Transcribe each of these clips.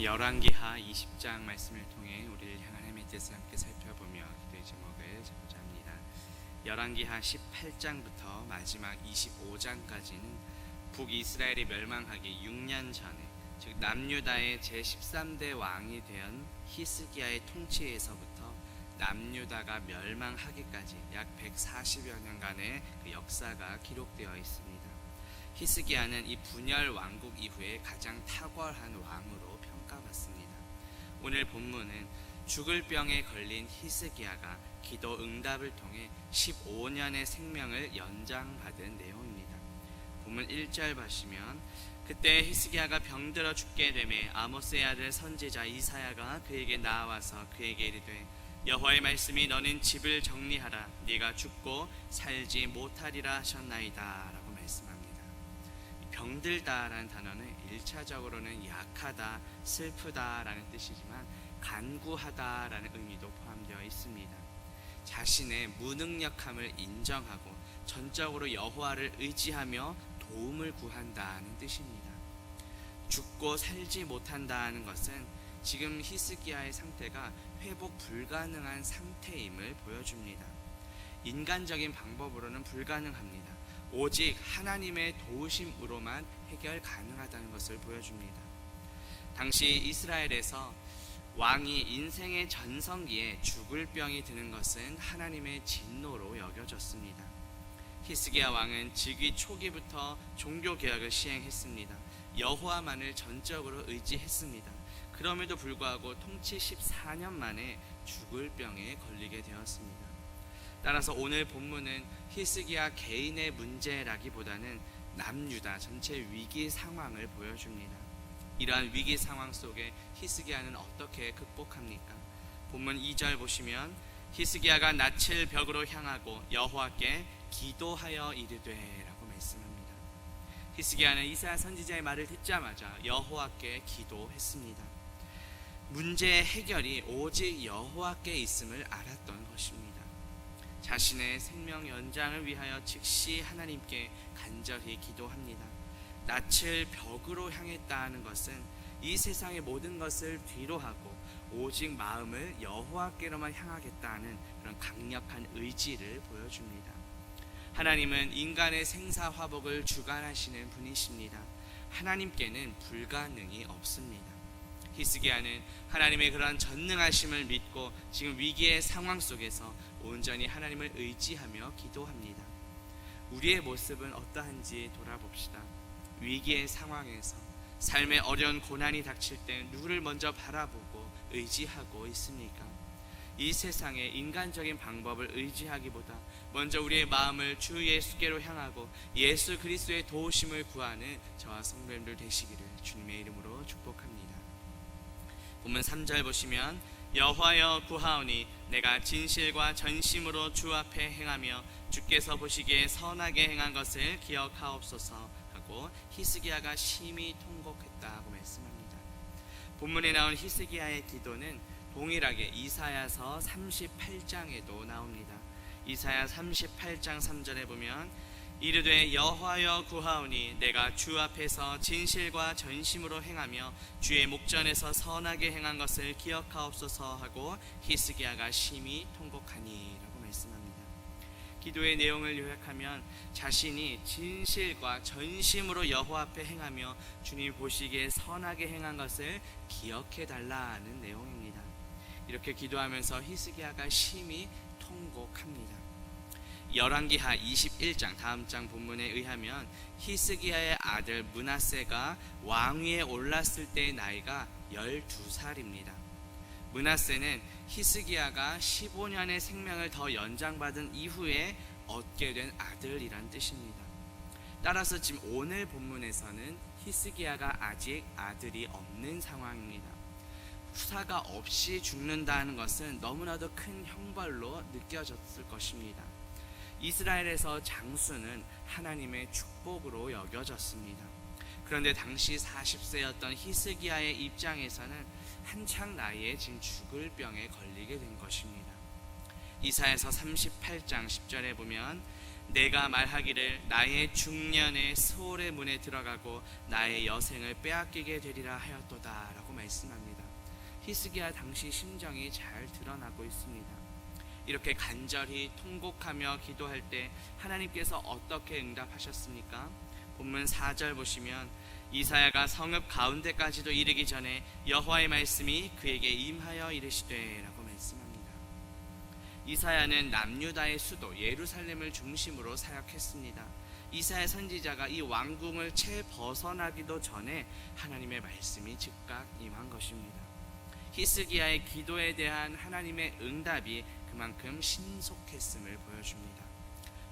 열왕기하 20장 말씀을 통해 우리를 향한 하나님의 뜻을 함께 살펴보며 기도의 제목을 잡고자 합니다. 열왕기하 18장부터 마지막 25장까지는 북이스라엘이 멸망하기 6년 전에, 즉 남유다의 제13대 왕이 된 히스기야의 통치에서부터 남유다가 멸망하기까지 약 140여 년간의 그 역사가 기록되어 있습니다. 히스기야는 이 분열 왕국 이후에 가장 탁월한 왕으로 평가받습니다. 오늘 본문은 죽을 병에 걸린 히스기야가 기도 응답을 통해 15년의 생명을 연장받은 내용입니다. 본문 1절 보시면, 그때 히스기야가 병들어 죽게 되매 아모스의 아들 선지자 이사야가 그에게 나와서 그에게 이르되, 여호와의 말씀이 너는 집을 정리하라, 네가 죽고 살지 못하리라 하셨나이다 라고 말씀합니다. 병들다라는 단어는 1차적으로는 약하다, 슬프다라는 뜻이지만 간구하다라는 의미도 포함되어 있습니다. 자신의 무능력함을 인정하고 전적으로 여호와를 의지하며 도움을 구한다는 뜻입니다. 죽고 살지 못한다는 것은 지금 히스기야의 상태가 회복 불가능한 상태임을 보여줍니다. 인간적인 방법으로는 불가능합니다. 오직 하나님의 도우심으로만 해결 가능하다는 것을 보여줍니다. 당시 이스라엘에서 왕이 인생의 전성기에 죽을 병이 드는 것은 하나님의 진노로 여겨졌습니다. 히스기야 왕은 즉위 초기부터 종교개혁을 시행했습니다. 여호와만을 전적으로 의지했습니다. 그럼에도 불구하고 통치 14년 만에 죽을 병에 걸리게 되었습니다. 따라서 오늘 본문은 히스기야 개인의 문제라기보다는 남유다 전체 위기 상황을 보여줍니다. 이러한 위기 상황 속에 히스기야는 어떻게 극복합니까? 본문 2절 보시면, 히스기야가 낯을 벽으로 향하고 여호와께 기도하여 이르되 라고 말씀합니다. 히스기야는 이사야 선지자의 말을 듣자마자 여호와께 기도했습니다. 문제의 해결이 오직 여호와께 있음을 알았던 것입니다. 자신의 생명 연장을 위하여 즉시 하나님께 간절히 기도합니다. 낯을 벽으로 향했다는 것은 이 세상의 모든 것을 뒤로하고 오직 마음을 여호와께로만 향하겠다는 그런 강력한 의지를 보여줍니다. 하나님은 인간의 생사화복을 주관하시는 분이십니다. 하나님께는 불가능이 없습니다. 히스기야는 하나님의 그러한 전능하심을 믿고 지금 위기의 상황 속에서 온전히 하나님을 의지하며 기도합니다. 우리의 모습은 어떠한지 돌아봅시다. 위기의 상황에서 삶의 어려운 고난이 닥칠 때 누구를 먼저 바라보고 의지하고 있습니까? 이 세상의 인간적인 방법을 의지하기보다 먼저 우리의 마음을 주 예수께로 향하고 예수 그리스도의 도우심을 구하는 저와 성도님들 되시기를 주님의 이름으로 축복합니다. 본문 3절 보시면, 여호와여 구하오니 내가 진실과 전심으로 주 앞에 행하며 주께서 보시기에 선하게 행한 것을 기억하옵소서 하고 히스기야가 심히 통곡했다고 말씀합니다. 본문에 나온 히스기야의 기도는 동일하게 이사야서 38장에도 나옵니다. 이사야 38장 3절에 보면, 이르되 여호와여 구하오니 내가 주 앞에서 진실과 전심으로 행하며 주의 목전에서 선하게 행한 것을 기억하옵소서 하고 히스기야가 심히 통곡하니 라고 말씀합니다. 기도의 내용을 요약하면 자신이 진실과 전심으로 여호와 앞에 행하며 주님 보시기에 선하게 행한 것을 기억해 달라는 내용입니다. 이렇게 기도하면서 히스기야가 심히 통곡합니다. 열왕기하 21장 다음 장 본문에 의하면 히스기야의 아들 므낫세가 왕위에 올랐을 때의 나이가 12살입니다. 므낫세는 히스기야가 15년의 생명을 더 연장받은 이후에 얻게 된 아들이란 뜻입니다. 따라서 지금 오늘 본문에서는 히스기야가 아직 아들이 없는 상황입니다. 후사가 없이 죽는다는 것은 너무나도 큰 형벌로 느껴졌을 것입니다. 이스라엘에서 장수는 하나님의 축복으로 여겨졌습니다. 그런데 당시 40세였던 히스기야의 입장에서는 한창 나이에 지금 죽을 병에 걸리게 된 것입니다. 이사야서 38장 10절에 보면, 내가 말하기를 나의 중년에 스올의 문에 들어가고 나의 여생을 빼앗기게 되리라 하였도다 라고 말씀합니다. 히스기야 당시 심정이 잘 드러나고 있습니다. 이렇게 간절히 통곡하며 기도할 때 하나님께서 어떻게 응답하셨습니까? 본문 4절 보시면 이사야가 성읍 가운데까지도 이르기 전에 여호와의 말씀이 그에게 임하여 이르시되 라고 말씀합니다. 이사야는 남유다의 수도 예루살렘을 중심으로 사역했습니다. 이사야 선지자가 이 왕궁을 채 벗어나기도 전에 하나님의 말씀이 즉각 임한 것입니다. 히스기야의 기도에 대한 하나님의 응답이 그만큼 신속했음을 보여줍니다.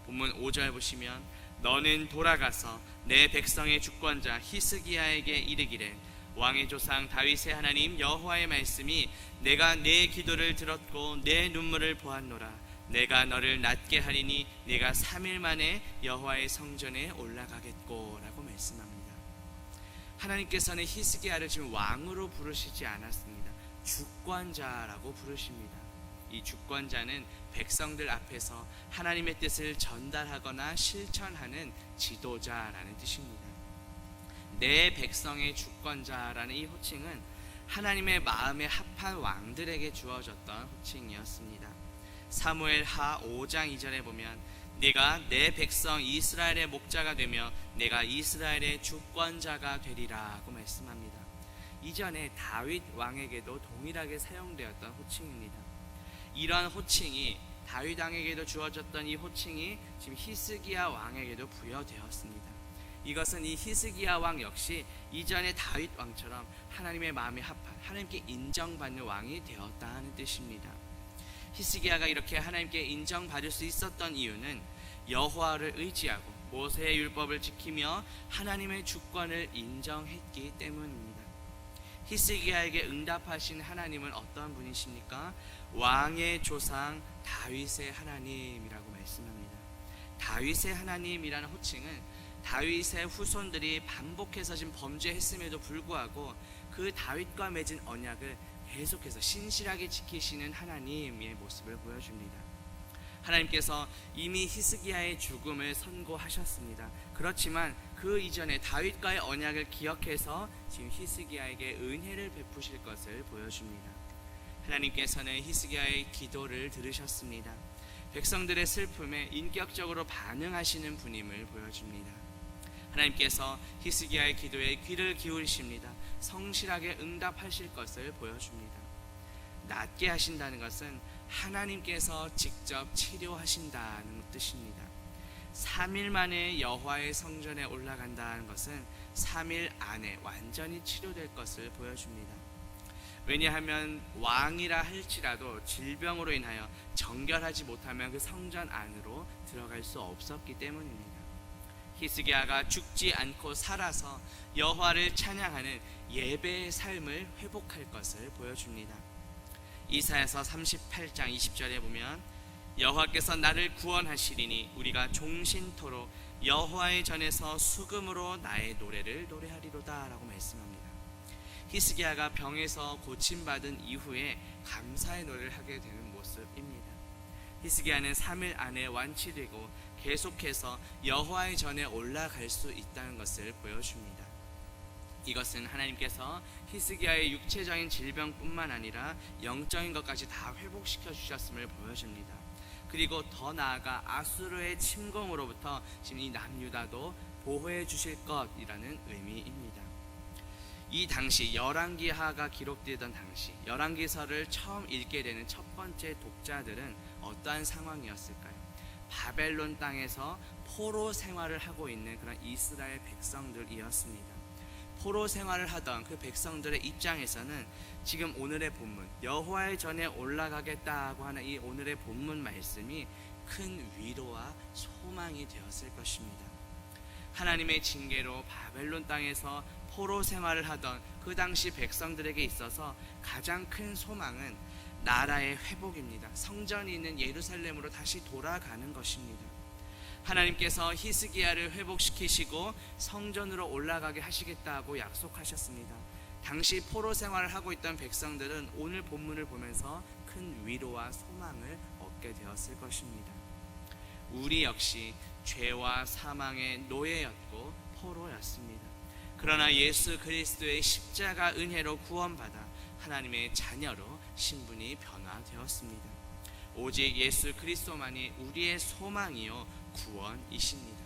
본문 5절 보시면 너는 돌아가서 내 백성의 주권자 히스기야에게 이르기를 왕의 조상 다윗의 하나님 여호와의 말씀이 내가 내 기도를 들었고 내 눈물을 보았노라. 내가 너를 낫게 하리니 네가 3일 만에 여호와의 성전에 올라가겠고 라고 말씀합니다. 하나님께서는 히스기야를 지금 왕으로 부르시지 않았습니다. 주권자라고 부르십니다. 이 주권자는 백성들 앞에서 하나님의 뜻을 전달하거나 실천하는 지도자라는 뜻입니다. 내 백성의 주권자라는 이 호칭은 하나님의 마음에 합한 왕들에게 주어졌던 호칭이었습니다. 사무엘 하 5장 2절에 보면 네가 내 백성 이스라엘의 목자가 되며 내가 이스라엘의 주권자가 되리라고 말씀합니다. 이전에 다윗 왕에게도 동일하게 사용되었던 호칭입니다. 이런 호칭이 다윗 왕에게도 주어졌던 이 호칭이 지금 히스기야 왕에게도 부여되었습니다. 이것은 이 히스기야 왕 역시 이전의 다윗 왕처럼 하나님의 마음에 합한 하나님께 인정받는 왕이 되었다 하는 뜻입니다. 히스기야가 이렇게 하나님께 인정받을 수 있었던 이유는 여호와를 의지하고 모세의 율법을 지키며 하나님의 주권을 인정했기 때문입니다. 히스기야에게 응답하신 하나님은 어떤 분이십니까? 왕의 조상 다윗의 하나님이라고 말씀합니다. 다윗의 하나님이라는 호칭은 다윗의 후손들이 반복해서 지금 범죄했음에도 불구하고 그 다윗과 맺은 언약을 계속해서 신실하게 지키시는 하나님의 모습을 보여줍니다. 하나님께서 이미 히스기야의 죽음을 선고하셨습니다. 그렇지만 그 이전에 다윗과의 언약을 기억해서 지금 히스기야에게 은혜를 베푸실 것을 보여줍니다. 하나님께서는 히스기야의 기도를 들으셨습니다. 백성들의 슬픔에 인격적으로 반응하시는 분임을 보여줍니다. 하나님께서 히스기야의 기도에 귀를 기울이십니다. 성실하게 응답하실 것을 보여줍니다. 낫게 하신다는 것은 하나님께서 직접 치료하신다는 뜻입니다. 3일 만에 여호와의 성전에 올라간다는 것은 3일 안에 완전히 치료될 것을 보여줍니다. 왜냐하면 왕이라 할지라도 질병으로 인하여 정결하지 못하면 그 성전 안으로 들어갈 수 없었기 때문입니다. 히스기야가 죽지 않고 살아서 여호와를 찬양하는 예배의 삶을 회복할 것을 보여줍니다. 이사야서 38장 20절에 보면 여호와께서 나를 구원하시리니 우리가 종신토록 여호와의 전에서 수금으로 나의 노래를 노래하리로다 라고 말씀합니다. 히스기야가 병에서 고침받은 이후에 감사의 노래를 하게 되는 모습입니다. 히스기야는 3일 안에 완치되고 계속해서 여호와의 전에 올라갈 수 있다는 것을 보여줍니다. 이것은 하나님께서 히스기야의 육체적인 질병뿐만 아니라 영적인 것까지 다 회복시켜 주셨음을 보여줍니다. 그리고 더 나아가 아수르의 침공으로부터 지금 이 남유다도 보호해 주실 것이라는 의미입니다. 이 당시 열왕기하가 기록되던 당시 열왕기서를 처음 읽게 되는 첫 번째 독자들은 어떠한 상황이었을까요? 바벨론 땅에서 포로 생활을 하고 있는 그런 이스라엘 백성들이었습니다. 포로 생활을 하던 그 백성들의 입장에서는 지금 오늘의 본문 여호와의 전에 올라가겠다고 하는 이 오늘의 본문 말씀이 큰 위로와 소망이 되었을 것입니다. 하나님의 징계로 바벨론 땅에서 포로 생활을 하던 그 당시 백성들에게 있어서 가장 큰 소망은 나라의 회복입니다. 성전이 있는 예루살렘으로 다시 돌아가는 것입니다. 하나님께서 히스기야를 회복시키시고 성전으로 올라가게 하시겠다고 약속하셨습니다. 당시 포로 생활을 하고 있던 백성들은 오늘 본문을 보면서 큰 위로와 소망을 얻게 되었을 것입니다. 우리 역시 죄와 사망의 노예였고 포로였습니다. 그러나 예수 그리스도의 십자가 은혜로 구원받아 하나님의 자녀로 신분이 변화되었습니다. 오직 예수 그리스도만이 우리의 소망이요 구원이십니다.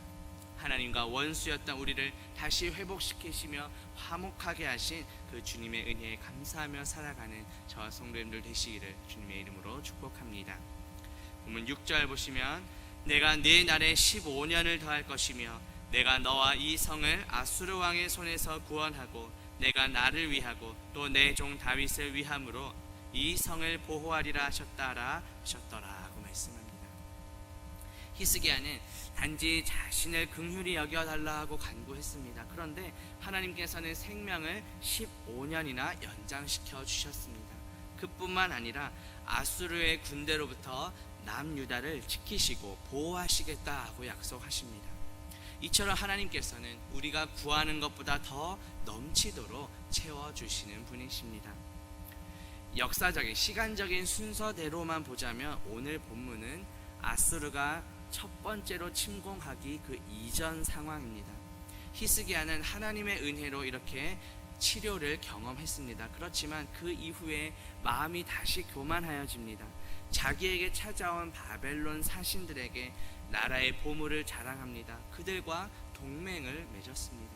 하나님과 원수였던 우리를 다시 회복시키시며 화목하게 하신 그 주님의 은혜에 감사하며 살아가는 저와 성도님들 되시기를 주님의 이름으로 축복합니다. 본문 6절 보시면 내가 네 날에 15년을 더할 것이며 내가 너와 이 성을 아수르 왕의 손에서 구원하고 내가 나를 위하고 또 내 종 다윗을 위함으로 이 성을 보호하리라 하셨더라고 말씀합니다. 히스기야는 단지 자신을 긍휼히 여겨달라 하고 간구했습니다. 그런데 하나님께서는 생명을 15년이나 연장시켜 주셨습니다. 그뿐만 아니라 아수르의 군대로부터 남유다를 지키시고 보호하시겠다고 약속하십니다. 이처럼 하나님께서는 우리가 구하는 것보다 더 넘치도록 채워주시는 분이십니다. 역사적인 시간적인 순서대로만 보자면 오늘 본문은 아수르가 첫 번째로 침공하기 그 이전 상황입니다. 히스기야는 하나님의 은혜로 이렇게 치료를 경험했습니다. 그렇지만 그 이후에 마음이 다시 교만하여집니다. 자기에게 찾아온 바벨론 사신들에게 나라의 보물을 자랑합니다. 그들과 동맹을 맺었습니다.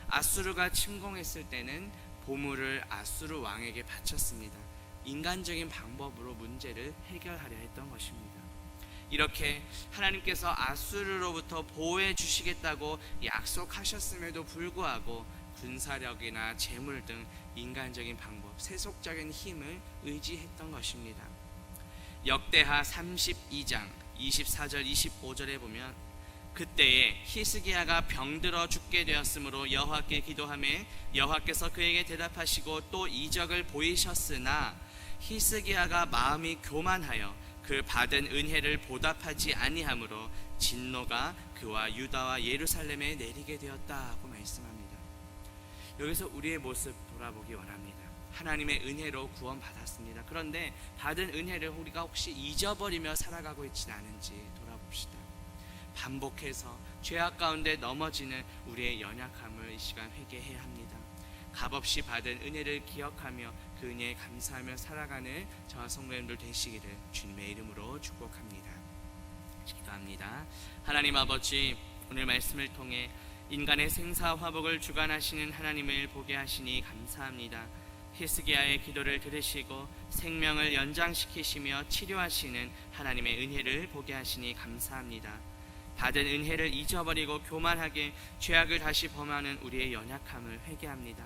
아수르가 침공했을 때는 보물을 아수르 왕에게 바쳤습니다. 인간적인 방법으로 문제를 해결하려 했던 것입니다. 이렇게 하나님께서 아수르로부터 보호해 주시겠다고 약속하셨음에도 불구하고 군사력이나 재물 등 인간적인 방법, 세속적인 힘을 의지했던 것입니다. 역대하 32장 24절 25절에 보면 그때에 히스기야가 병들어 죽게 되었으므로 여호와께 기도하매 여호와께서 그에게 대답하시고 또 이적을 보이셨으나 히스기야가 마음이 교만하여 그 받은 은혜를 보답하지 아니하므로 진노가 그와 유다와 예루살렘에 내리게 되었다고 말씀합니다. 여기서 우리의 모습 돌아보기 원합니다. 하나님의 은혜로 구원받았습니다. 그런데 받은 은혜를 우리가 혹시 잊어버리며 살아가고 있지는 않은지 돌아봅시다. 반복해서 죄악 가운데 넘어지는 우리의 연약함을 이 시간 회개해야 합니다. 값없이 받은 은혜를 기억하며 그 은혜에 감사하며 살아가는 저와 성도님들 되시기를 주님의 이름으로 축복합니다. 기도합니다. 하나님 아버지, 오늘 말씀을 통해 인간의 생사화복을 주관하시는 하나님을 보게 하시니 감사합니다. 히스기야의 기도를 들으시고 생명을 연장시키시며 치료하시는 하나님의 은혜를 보게 하시니 감사합니다. 받은 은혜를 잊어버리고 교만하게 죄악을 다시 범하는 우리의 연약함을 회개합니다.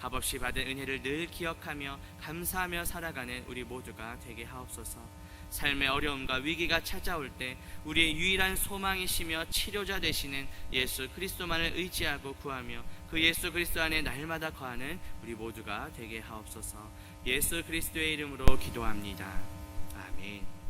값없이 받은 은혜를 늘 기억하며 감사하며 살아가는 우리 모두가 되게 하옵소서. 삶의 어려움과 위기가 찾아올 때 우리의 유일한 소망이시며 치료자 되시는 예수 그리스도만을 의지하고 구하며 그 예수 그리스도 안에 날마다 거하는 우리 모두가 되게 하옵소서. 예수 그리스도의 이름으로 기도합니다. 아멘.